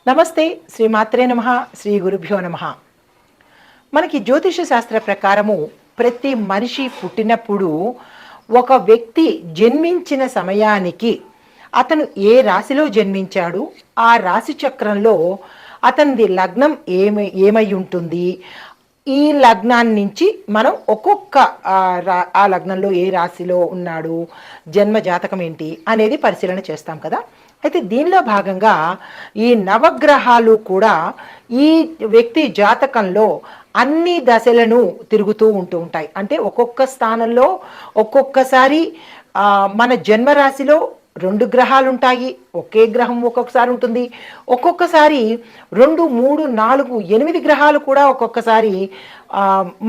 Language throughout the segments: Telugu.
నమస్తే. శ్రీమాత్రే నమః. శ్రీ గురుభ్యో నమః. మనకి జ్యోతిష శాస్త్ర ప్రకారము ప్రతి మనిషి పుట్టినప్పుడు ఒక వ్యక్తి జన్మించిన సమయానికి అతను ఏ రాశిలో జన్మించాడు, ఆ రాశి చక్రంలో అతనిది లగ్నం ఏమై ఉంటుంది, ఈ లగ్నాన్ని నుంచి మనం ఒక్కొక్క ఆ లగ్నంలో ఏ రాశిలో ఉన్నాడు, జన్మ జాతకం ఏంటి అనేది పరిశీలన చేస్తాం కదా. అయితే దీనిలో భాగంగా ఈ నవగ్రహాలు కూడా ఈ వ్యక్తి జాతకంలో అన్ని దశలను తిరుగుతూ ఉంటాయి. అంటే ఒక్కొక్క స్థానంలో ఒక్కొక్కసారి మన జన్మరాశిలో 2 గ్రహాలు ఉంటాయి, ఒకే గ్రహం ఒక్కొక్కసారి ఉంటుంది, ఒక్కొక్కసారి 2, 3, 4, 8 గ్రహాలు కూడా ఒక్కొక్కసారి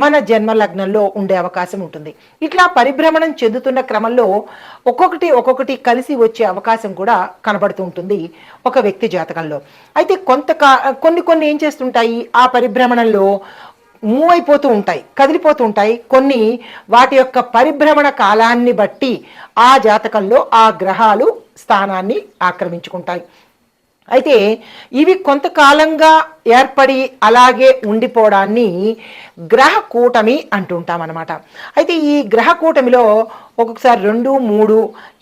మన జన్మ లగ్నంలో ఉండే అవకాశం ఉంటుంది. ఇట్లా పరిభ్రమణం చెందుతున్న క్రమంలో ఒక్కొక్కటి కలిసి వచ్చే అవకాశం కూడా కనబడుతూ ఉంటుంది ఒక వ్యక్తి జాతకంలో. అయితే కొన్ని ఏం చేస్తుంటాయి, ఆ పరిభ్రమణంలో మూవ్ అయిపోతూ ఉంటాయి, కదిలిపోతూ ఉంటాయి. కొన్ని వాటి యొక్క పరిభ్రమణ కాలాన్ని బట్టి ఆ జాతకంలో ఆ గ్రహాలు స్థానాన్ని ఆక్రమించుకుంటాయి. అయితే ఇవి కొంతకాలంగా ఏర్పడి అలాగే ఉండిపోవడాన్ని గ్రహ కూటమి అంటుంటాం అన్నమాట. అయితే ఈ గ్రహ కూటమిలో ఒక్కొక్కసారి 2, 3,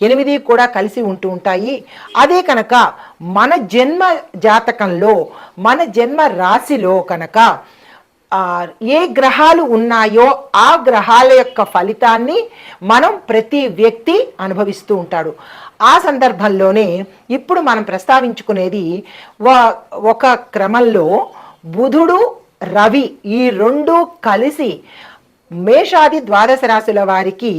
8 కూడా కలిసి ఉంటూ ఉంటాయి. అదే కనుక మన జన్మ జాతకంలో మన జన్మ రాశిలో కనుక ఏ గ్రహాలు ఉన్నాయో ఆ గ్రహాల యొక్క ఫలితాన్ని మనం ప్రతి వ్యక్తి అనుభవిస్తూ ఉంటాడు. ఆ సందర్భంలోనే ఇప్పుడు మనం ప్రస్తావించుకునేది ఒక క్రమంలో బుధుడు రవి ఈ 2 కలిసి మేషాది ద్వాదశ రాశుల వారికి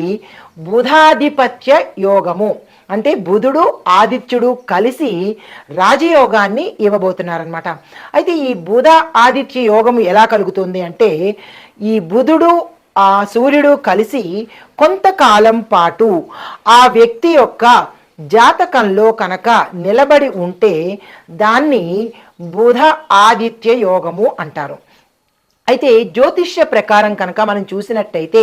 బుధాధిపత్య యోగము, అంటే బుధుడు ఆదిత్యుడు కలిసి రాజయోగాన్ని ఇవ్వబోతున్నారనమాట. అయితే ఈ బుధ ఆదిత్య యోగము ఎలా కలుగుతుంది అంటే, ఈ బుధుడు సూర్యుడు కలిసి కొంతకాలం పాటు ఆ వ్యక్తి యొక్క జాతకంలో కనుక నిలబడి ఉంటే దాన్ని బుధ ఆదిత్య యోగము అంటారు. అయితే జ్యోతిష్య ప్రకారం కనుక మనం చూసినట్టయితే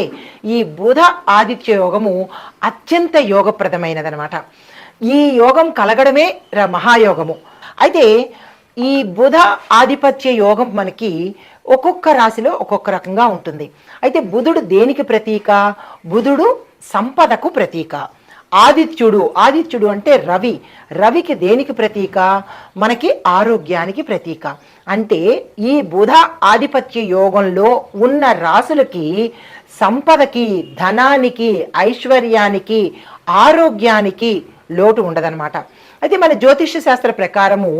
ఈ బుధ ఆదిత్య యోగము అత్యంత యోగప్రదమైనదనమాట. ఈ యోగం కలగడమే మహాయోగము. అయితే ఈ బుధ ఆధిపత్య యోగం మనకి ఒక్కొక్క రాశిలో ఒక్కొక్క రకంగా ఉంటుంది. అయితే బుధుడు దేనికి ప్రతీక? బుధుడు సంపదకు ప్రతీక. ఆదిత్యుడు అంటే రవికి దేనికి ప్రతీక? మనకి ఆరోగ్యానికి ప్రతీక. అంటే ఈ బుధ ఆధిపత్య యోగంలో ఉన్న రాశులకి సంపదకి, ధనానికి, ఐశ్వర్యానికి, ఆరోగ్యానికి లోటు ఉండదన్నమాట. అయితే మన జ్యోతిష శాస్త్ర ప్రకారము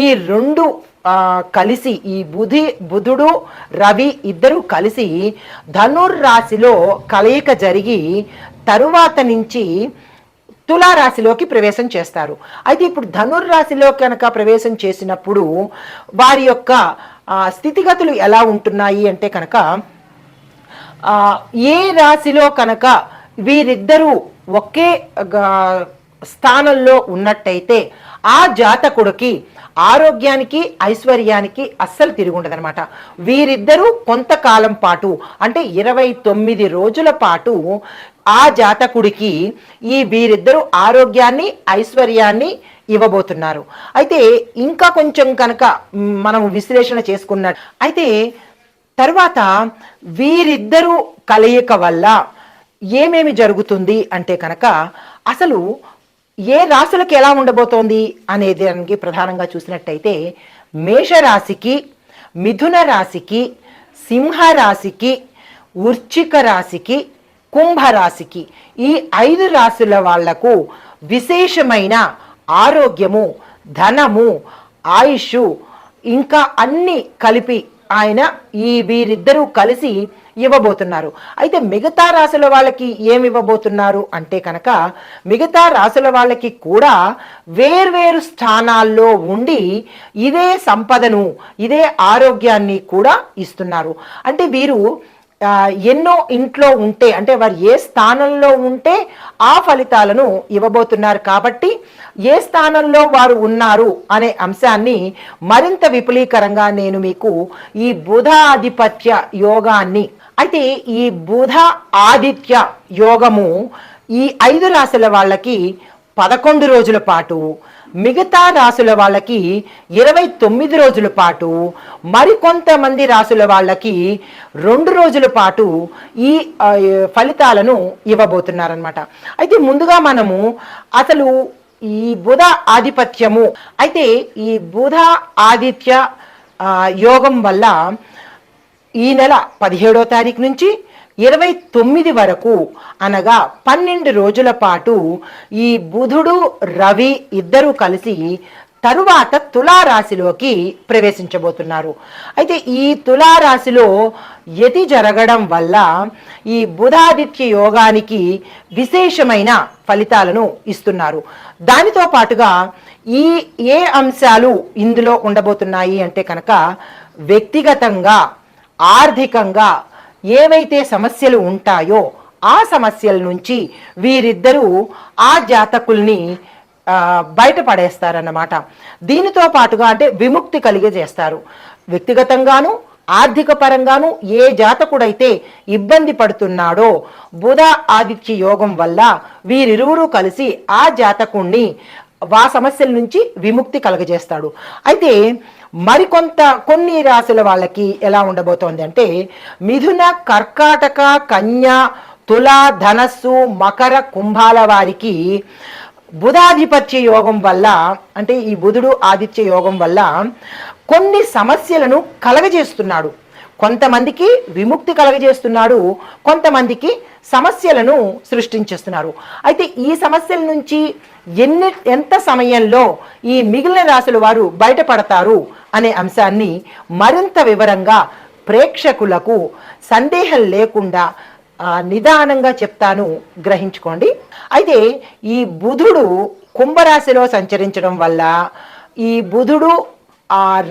ఈ 2 కలిసి, ఈ బుధుడు రవి ఇద్దరు కలిసి ధనుర్రాశిలో కలయిక జరిగి తరువాత నుంచి తులారాశిలోకి ప్రవేశం చేస్తారు. అయితే ఇప్పుడు ధనుర్రాశిలో కనుక ప్రవేశం చేసినప్పుడు వారి యొక్క స్థితిగతులు ఎలా ఉంటున్నాయి అంటే కనుక, ఏ రాశిలో కనుక వీరిద్దరూ ఒకే స్థానంలో ఉన్నట్టయితే ఆ జాతకుడికి ఆరోగ్యానికి, ఐశ్వర్యానికి అస్సలు తిరుగుండదనమాట. వీరిద్దరూ కొంతకాలం పాటు అంటే 29 రోజుల పాటు ఆ జాతకుడికి వీరిద్దరూ ఆరోగ్యాన్ని, ఐశ్వర్యాన్ని ఇవ్వబోతున్నారు. అయితే ఇంకా కొంచెం కనుక మనం విశ్లేషణ చేసుకున్నట్టు అయితే తర్వాత వీరిద్దరూ కలయిక వల్ల ఏమేమి జరుగుతుంది అంటే కనుక, అసలు ఏ రాశులకు ఎలా ఉండబోతోంది అనే దానికి ప్రధానంగా చూసినట్టయితే మేషరాశికి, మిథున రాశికి, సింహరాశికి, వృశ్చిక రాశికి, కుంభరాశికి ఈ 5 రాశుల వాళ్లకు విశేషమైన ఆరోగ్యము, ధనము, ఆయుష్ ఇంకా అన్ని కలిపి ఆయన వీరిద్దరూ కలిసి ఇవ్వబోతున్నారు. అయితే మిగతా రాశుల వాళ్ళకి ఏమి ఇవ్వబోతున్నారు అంటే కనుక, మిగతా రాశుల వాళ్ళకి కూడా వేర్వేరు స్థానాల్లో ఉండి ఇదే సంపదను, ఇదే ఆరోగ్యాన్ని కూడా ఇస్తున్నారు. అంటే వీరు ఎన్నో ఇంట్లో ఉంటే, అంటే వారు ఏ స్థానంలో ఉంటే ఆ ఫలితాలను ఇవ్వబోతున్నారు. కాబట్టి ఏ స్థానంలో వారు ఉన్నారు అనే అంశాన్ని మరింత విపులీకరంగా నేను మీకు ఈ బుధాధిపత్య యోగాన్ని, అయితే ఈ బుధ ఆదిత్య యోగము ఈ 5 రాశుల వాళ్ళకి 11 రోజుల పాటు మిగతా రాసుల వాళ్ళకి 29 రోజుల పాటు, మరికొంతమంది రాసుల వాళ్ళకి 2 రోజుల పాటు ఈ ఫలితాలను ఇవ్వబోతున్నారనమాట. అయితే ముందుగా మనము అసలు ఈ బుధ ఆధిపత్యము, అయితే ఈ బుధ ఆదిత్య యోగం వల్ల ఈ నెల 17వ తారీఖు నుంచి 29 వరకు, అనగా 12 రోజుల పాటు ఈ బుధుడు రవి ఇద్దరు కలిసి తరువాత తులారాశిలోకి ప్రవేశించబోతున్నారు. అయితే ఈ తులారాశిలో యతి జరగడం వల్ల ఈ బుధాదిత్య యోగానికి విశేషమైన ఫలితాలను ఇస్తున్నారు. దానితో పాటుగా ఏ అంశాలు ఇందులో ఉండబోతున్నాయి అంటే కనుక, వ్యక్తిగతంగా ఆర్థికంగా ఏవైతే సమస్యలు ఉంటాయో ఆ సమస్యల నుంచి వీరిద్దరూ ఆ జాతకుల్ని బయటపడేస్తారన్నమాట. దీనితో పాటుగా అంటే విముక్తి కలిగజేస్తారు. వ్యక్తిగతంగాను ఆర్థిక పరంగాను ఏ జాతకుడైతే ఇబ్బంది పడుతున్నాడో బుధ ఆదిత్య యోగం వల్ల వీరిరువురు కలిసి ఆ జాతకుణ్ణి ఆ సమస్యల నుంచి విముక్తి కలగజేస్తాడు. అయితే కొన్ని రాశుల వాళ్ళకి ఎలా ఉండబోతోంది అంటే, మిథున, కర్కాటక, కన్య, తుల, ధనస్సు, మకర, కుంభాల వారికి బుధాధిపత్య యోగం వల్ల, అంటే ఈ బుధుడు ఆదిత్య యోగం వల్ల కొన్ని సమస్యలను కలగజేస్తున్నాడు. కొంతమందికి విముక్తి కలగజేస్తున్నాడు, కొంతమందికి సమస్యలను సృష్టించేస్తున్నారు. అయితే ఈ సమస్యల నుంచి ఎంత సమయంలో ఈ మిగిలిన రాశుల వారు బయటపడతారు అనే అంశాన్ని మరింత వివరంగా ప్రేక్షకులకు సందేహం లేకుండా నిదానంగా చెప్తాను, గ్రహించుకోండి. అయితే ఈ బుధుడు కుంభరాశిలో సంచరించడం వల్ల ఈ బుధుడు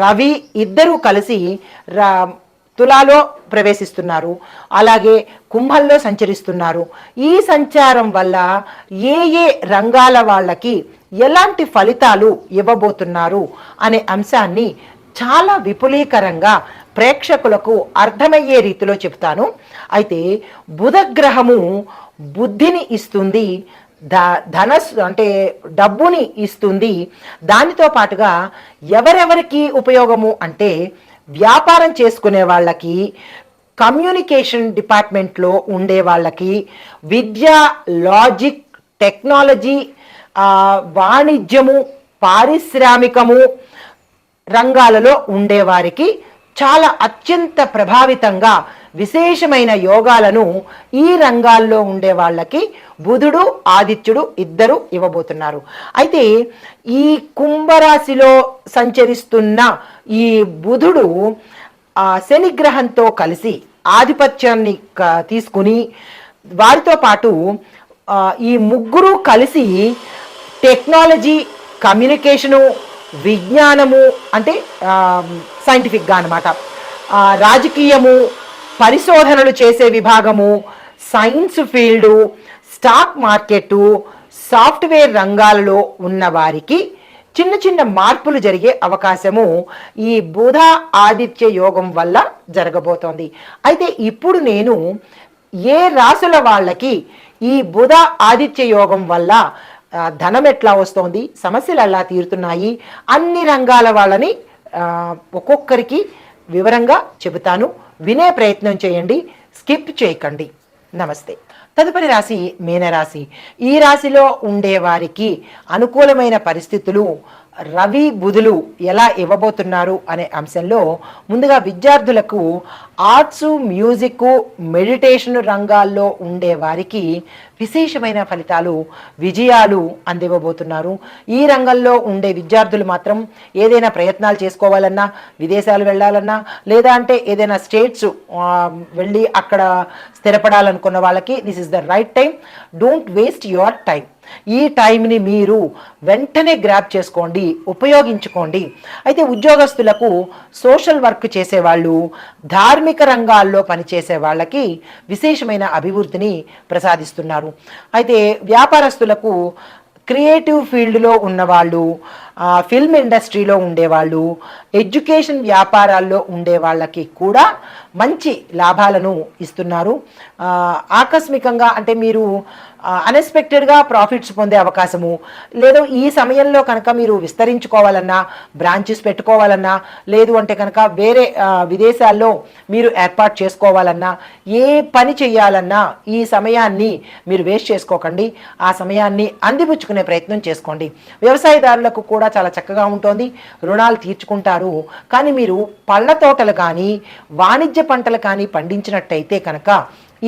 రవి ఇద్దరూ కలిసి తులాలో ప్రవేశిస్తున్నారు, అలాగే కుంభంలో సంచరిస్తున్నారు. ఈ సంచారం వల్ల ఏ రంగాల వాళ్ళకి ఎలాంటి ఫలితాలు ఇవ్వబోతున్నారు అనే అంశాన్ని చాలా విపులీకరంగా ప్రేక్షకులకు అర్థమయ్యే రీతిలో చెప్తాను. అయితే బుధగ్రహము బుద్ధిని ఇస్తుంది, ధనస్సు అంటే డబ్బుని ఇస్తుంది. దానితో పాటుగా ఎవరెవరికి ఉపయోగము అంటే, వ్యాపారం చేసుకునే వాళ్ళకి, కమ్యూనికేషన్ డిపార్ట్మెంట్లో ఉండే వాళ్ళకి, విద్య, లాజిక్, టెక్నాలజీ, వాణిజ్యము, పారిశ్రామికము రంగాలలో ఉండేవారికి చాలా అత్యంత ప్రభావితంగా విశేషమైన యోగాలను ఈ రంగాల్లో ఉండే వాళ్ళకి బుధుడు ఆదిత్యుడు ఇద్దరు ఇవ్వబోతున్నారు. అయితే ఈ కుంభరాశిలో సంచరిస్తున్న ఈ బుధుడు శనిగ్రహంతో కలిసి ఆధిపత్యాన్ని తీసుకుని, వారితో పాటు ఈ ముగ్గురు కలిసి టెక్నాలజీ, కమ్యూనికేషను, విజ్ఞానము అంటే సైంటిఫిక్గా అనమాట, రాజకీయము, పరిశోధనలు చేసే విభాగము, science field, stock market, software రంగాలలో ఉన్న వారికి చిన్న చిన్న మార్పులు జరిగే అవకాశము ఈ బుధ ఆదిత్య యోగం వల్ల జరగబోతోంది. అయితే ఇప్పుడు నేను ఏ రాసుల వాళ్ళకి ఈ బుధ ఆదిత్య యోగం వల్ల ధనం ఎట్లా వస్తోంది, సమస్యలు ఎలా తీరుతున్నాయి, అన్ని రంగాల వాళ్ళని ఒక్కొక్కరికి వివరంగా చెబుతాను. వినే ప్రయత్నం చేయండి, స్కిప్ చేయకండి. నమస్తే. తదుపరి రాశి మీనరాశి. ఈ రాశిలో ఉండే వారికి అనుకూలమైన పరిస్థితులు రవి బుధులు ఎలా ఇవ్వబోతున్నారు అనే అంశంలో ముందుగా విద్యార్థులకు ఆర్ట్స్, మ్యూజిక్, మెడిటేషన్ రంగాల్లో ఉండే వారికి విశేషమైన ఫలితాలు, విజయాలు అందివ్వబోతున్నారు. ఈ రంగంలో ఉండే విద్యార్థులు మాత్రం ఏదైనా ప్రయత్నాలు చేసుకోవాలన్నా, విదేశాలు వెళ్ళాలన్నా, లేదా అంటే ఏదైనా స్టేట్స్ వెళ్ళి అక్కడ స్థిరపడాలనుకున్న వాళ్ళకి this is the right time. Don't waste your time. ఈ టైంని మీరు వెంటనే గ్రాప్ చేసుకోండి, ఉపయోగించుకోండి. అయితే ఉద్యోగస్తులకు, సోషల్ వర్క్ చేసేవాళ్ళు, ధార్మిక రంగాల్లో పనిచేసే వాళ్ళకి విశేషమైన అభివృద్ధిని ప్రసాదిస్తున్నారు. అయితే వ్యాపారస్తులకు, క్రియేటివ్ ఫీల్డ్లో ఉన్నవాళ్ళు, ఫిల్మ్ ఇండస్ట్రీలో ఉండేవాళ్ళు, ఎడ్యుకేషన్ వ్యాపారాల్లో ఉండే వాళ్ళకి కూడా మంచి లాభాలను ఇస్తున్నారు. ఆకస్మికంగా అంటే మీరు అన్ఎక్స్పెక్టెడ్గా ప్రాఫిట్స్ పొందే అవకాశము, లేదా ఈ సమయంలో కనుక మీరు విస్తరించుకోవాలన్నా, బ్రాంచెస్ పెట్టుకోవాలన్నా, లేదు అంటే కనుక వేరే విదేశాల్లో మీరు ఏర్పాటు చేసుకోవాలన్నా, ఏ పని చేయాలన్నా ఈ సమయాన్ని మీరు వేస్ట్ చేసుకోకండి. ఆ సమయాన్ని అందిపుచ్చుకునే ప్రయత్నం చేసుకోండి. వ్యవసాయదారులకు కూడా చాలా చక్కగా ఉంటుంది, రుణాలు తీర్చుకుంటారు. కానీ మీరు పళ్ళ తోటలు కానీ వాణిజ్య పంటలు కానీ పండించినట్టయితే కనుక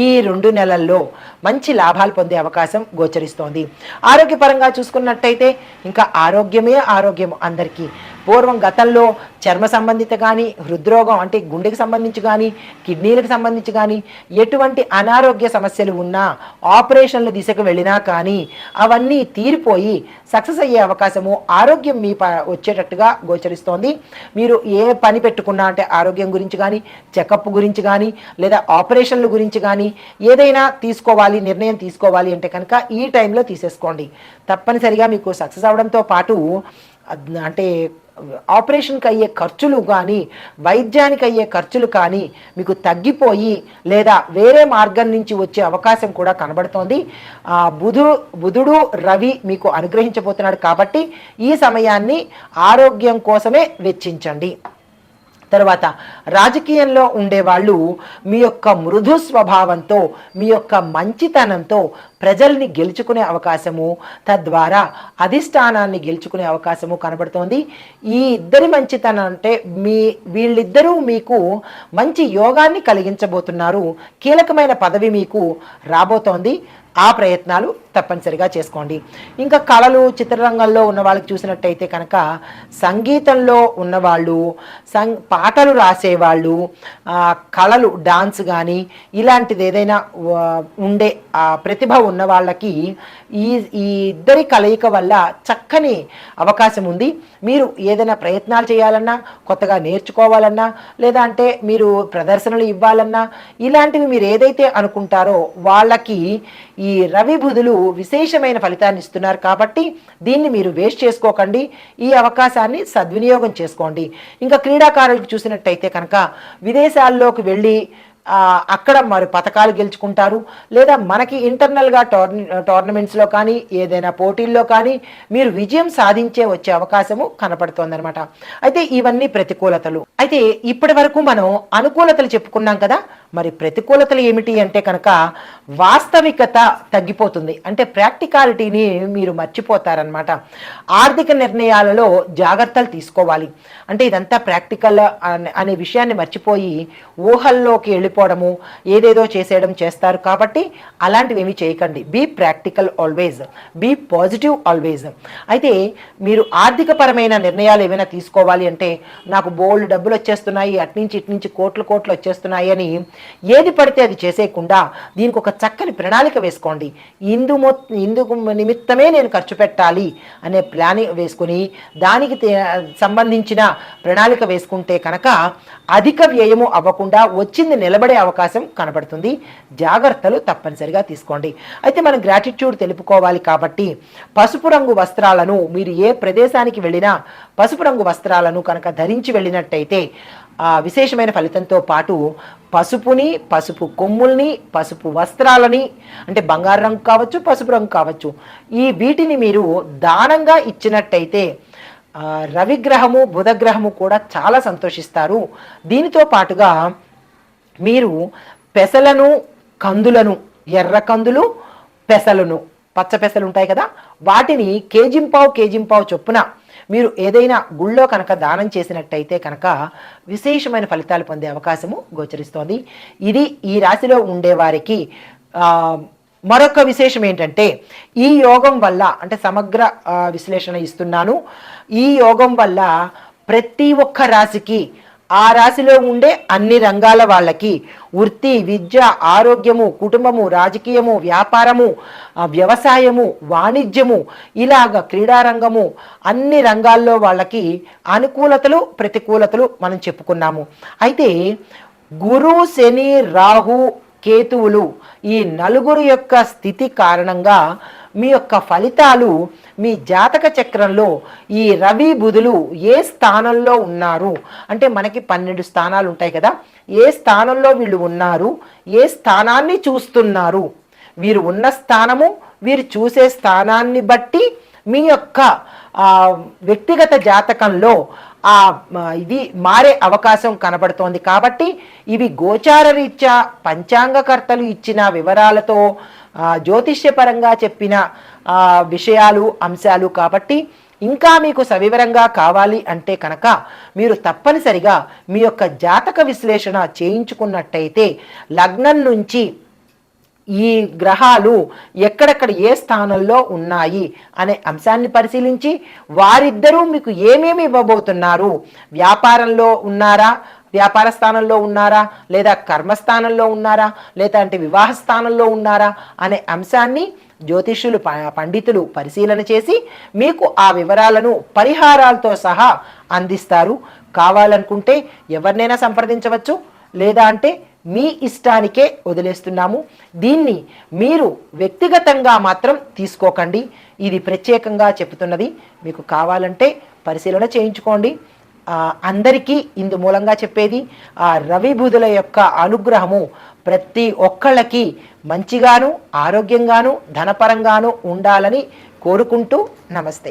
ఈ 2 నెలల్లో మంచి లాభాలు పొందే అవకాశం గోచరిస్తోంది. ఆరోగ్యపరంగా చూసుకున్నట్టయితే ఇంకా ఆరోగ్యమే ఆరోగ్యం అందరికీ. పూర్వం గతంలో చర్మ సంబంధిత కానీ, హృద్రోగం అంటే గుండెకి సంబంధించి కానీ, కిడ్నీలకు సంబంధించి కానీ ఎటువంటి అనారోగ్య సమస్యలు ఉన్నా, ఆపరేషన్ల దిశకు వెళ్ళినా కానీ అవన్నీ తీరిపోయి సక్సెస్ అయ్యే అవకాశము, ఆరోగ్యం మీ వచ్చేటట్టుగా గోచరిస్తోంది. మీరు ఏ పని పెట్టుకున్నా అంటే ఆరోగ్యం గురించి కానీ, చెకప్ గురించి కానీ, లేదా ఆపరేషన్ల గురించి కానీ ఏదైనా నిర్ణయం తీసుకోవాలి అంటే కనుక ఈ టైంలో తీసేసుకోండి. తప్పనిసరిగా మీకు సక్సెస్ అవడంతో పాటు అంటే ఆపరేషన్కి అయ్యే ఖర్చులు కానీ, వైద్యానికి అయ్యే ఖర్చులు కానీ మీకు తగ్గిపోయి లేదా వేరే మార్గం నుంచి వచ్చే అవకాశం కూడా కనబడుతోంది. బుధుడు రవి మీకు అనుగ్రహించబోతున్నాడు కాబట్టి ఈ సమయాన్ని ఆరోగ్యం కోసమే వెచ్చించండి. తర్వాత రాజకీయంలో ఉండేవాళ్ళు మీ యొక్క మృదు స్వభావంతో, మీ యొక్క మంచితనంతో ప్రజల్ని గెలుచుకునే అవకాశము, తద్వారా అధిష్టానాన్ని గెలుచుకునే అవకాశము కనబడుతోంది. ఈ ఇద్దరి మంచితనం అంటే వీళ్ళిద్దరూ మీకు మంచి యోగాన్ని కలిగించబోతున్నారు. కీలకమైన పదవి మీకు రాబోతోంది. ఆ ప్రయత్నాలు తప్పనిసరిగా చేసుకోండి. ఇంకా కళలు, చిత్రరంగంలో ఉన్న వాళ్ళకి చూసినట్టయితే కనుక సంగీతంలో ఉన్నవాళ్ళు, పాటలు రాసేవాళ్ళు, కళలు డాన్స్ కానీ ఇలాంటిది ఏదైనా ఉండే ప్రతిభ ఉన్న వాళ్ళకి ఈ ఇద్దరి కలయిక వల్ల చక్కని అవకాశం ఉంది. మీరు ఏదైనా ప్రయత్నాలు చేయాలన్నా, కొత్తగా నేర్చుకోవాలన్నా, లేదా అంటే మీరు ప్రదర్శనలు ఇవ్వాలన్నా, ఇలాంటివి మీరు ఏదైతే అనుకుంటారో వాళ్ళకి ఈ రవి బుధులు విశేషమైన ఫలితాన్ని ఇస్తున్నారు కాబట్టి దీన్ని మీరు వేస్ట్ చేసుకోకండి. ఈ అవకాశాన్ని సద్వినియోగం చేసుకోండి. ఇంకా క్రీడాకారులకు చూసినట్టయితే కనుక విదేశాల్లోకి వెళ్ళి అక్కడ మరి పథకాలు గెలుచుకుంటారు, లేదా మనకి ఇంటర్నల్గా టోర్నమెంట్స్లో కానీ ఏదైనా పోటీల్లో కానీ మీరు విజయం సాధించే వచ్చే అవకాశము కనపడుతోందనమాట. అయితే ఇవన్నీ ప్రతికూలతలు. అయితే ఇప్పటి వరకు మనం అనుకూలతలు చెప్పుకున్నాం కదా, మరి ప్రతికూలతలు ఏమిటి అంటే కనుక వాస్తవికత తగ్గిపోతుంది. అంటే ప్రాక్టికాలిటీని మీరు మర్చిపోతారనమాట. ఆర్థిక నిర్ణయాలలో జాగ్రత్తలు తీసుకోవాలి. అంటే ఇదంతా ప్రాక్టికల్ అనే విషయాన్ని మర్చిపోయి ఊహల్లోకి వెళ్ళిపోవడము, ఏదేదో చేసేయడం చేస్తారు. కాబట్టి అలాంటివి ఏమీ చేయకండి. Be practical always, be positive always. అయితే మీరు ఆర్థిక పరమైన నిర్ణయాలు ఏమైనా తీసుకోవాలి అంటే నాకు బోల్డ్ డబ్బులు వచ్చేస్తున్నాయి, అట్నుంచి ఇట్నుంచి కోట్లు వచ్చేస్తున్నాయి అని ఏది పడితే అది చేసేయకుండా దీనికి ఒక చక్కని ప్రణాళిక వేసుకోండి. ఇందుకు నిమిత్తమే నేను ఖర్చు పెట్టాలి అనే ప్లానింగ్ వేసుకుని దానికి సంబంధించిన ప్రణాళిక వేసుకుంటే కనుక అధిక వ్యయము అవ్వకుండా వచ్చింది నిలబడే అవకాశం కనబడుతుంది. జాగ్రత్తలు తప్పనిసరిగా తీసుకోండి. అయితే మనం గ్రాటిట్యూడ్ తెలుపుకోవాలి కాబట్టి పసుపు రంగు వస్త్రాలను మీరు ఏ ప్రదేశానికి వెళ్ళినా పసుపు రంగు వస్త్రాలను కనుక ధరించి వెళ్ళినట్టయితే విశేషమైన ఫలితంతో పాటు పసుపుని, పసుపు కొమ్ముల్ని, పసుపు వస్త్రాలని అంటే బంగారు రంగు కావచ్చు, పసుపు రంగు కావచ్చు, వీటిని మీరు దానంగా ఇచ్చినట్టయితే రవిగ్రహము, బుధగ్రహము కూడా చాలా సంతోషిస్తారు. దీనితో పాటుగా మీరు పెసలను, కందులను, ఎర్ర కందులు, పెసలను, పచ్చ పెసలు ఉంటాయి కదా, వాటిని కేజింపావు చొప్పున మీరు ఏదైనా గుళ్ళో కనుక దానం చేసినట్టయితే కనుక విశేషమైన ఫలితాలు పొందే అవకాశము గోచరిస్తోంది. ఇది ఈ రాశిలో ఉండేవారికి. మరొక విశేషం ఏంటంటే ఈ యోగం వల్ల అంటే సమగ్ర విశ్లేషణ ఇస్తున్నాను. ఈ యోగం వల్ల ప్రతి ఒక్క రాశికి, ఆ రాశిలో ఉండే అన్ని రంగాల వాళ్ళకి వృత్తి, విద్య, ఆరోగ్యము, కుటుంబము, రాజకీయము, వ్యాపారము, వ్యవసాయము, వాణిజ్యము, ఇలాగ క్రీడారంగము, అన్ని రంగాల్లో వాళ్ళకి అనుకూలతలు, ప్రతికూలతలు మనం చెప్పుకున్నాము. అయితే గురు, శని, రాహు, కేతువులు ఈ నలుగురు యొక్క స్థితి కారణంగా మీ యొక్క ఫలితాలు మీ జాతక చక్రంలో ఈ రవి బుధులు ఏ స్థానంలో ఉన్నారు అంటే మనకి 12 స్థానాలు ఉంటాయి కదా, ఏ స్థానంలో వీళ్ళు ఉన్నారు, ఏ స్థానాన్ని చూస్తున్నారు, వీరు ఉన్న స్థానము వీరు చూసే స్థానాన్ని బట్టి మీ యొక్క వ్యక్తిగత జాతకంలో ఇది మారే అవకాశం కనబడుతోంది. కాబట్టి ఇవి గోచార రీత్యా పంచాంగకర్తలు ఇచ్చిన వివరాలతో జ్యోతిష్యపరంగా చెప్పిన విషయాలు అంశాలు. కాబట్టి ఇంకా మీకు సవివరంగా కావాలి అంటే కనుక మీరు తప్పనిసరిగా మీ యొక్క జాతక విశ్లేషణ చేయించుకున్నట్టయితే లగ్నం నుంచి ఈ గ్రహాలు ఎక్కడెక్కడ ఏ స్థానంలో ఉన్నాయి అనే అంశాన్ని పరిశీలించి వారిద్దరూ మీకు ఏమేమి ఇవ్వబోతున్నారు, వ్యాపారంలో ఉన్నారా, వ్యాపార స్థానంలో ఉన్నారా, లేదా కర్మస్థానంలో ఉన్నారా, లేదా అంటే వివాహ స్థానంలో ఉన్నారా అనే అంశాన్ని జ్యోతిష్యులు పండితులు పరిశీలన చేసి మీకు ఆ వివరాలను పరిహారాలతో సహా అందిస్తారు. కావాలనుకుంటే ఎవరినైనా సంప్రదించవచ్చు, లేదా అంటే మీ ఇష్టానికే వదిలేస్తున్నాము. దీన్ని మీరు వ్యక్తిగతంగా మాత్రం తీసుకోకండి, ఇది ప్రత్యేకంగా చెప్తున్నది. మీకు కావాలంటే పరిశీలన చేయించుకోండి. అందరికీ ఇందు మూలంగా చెప్పేది ఆ రవి బుధుల యొక్క అనుగ్రహము ప్రతి ఒక్కళ్ళకి మంచిగాను ఆరోగ్యంగాను ధనపరంగాను ఉండాలని కోరుకుంటూ నమస్తే.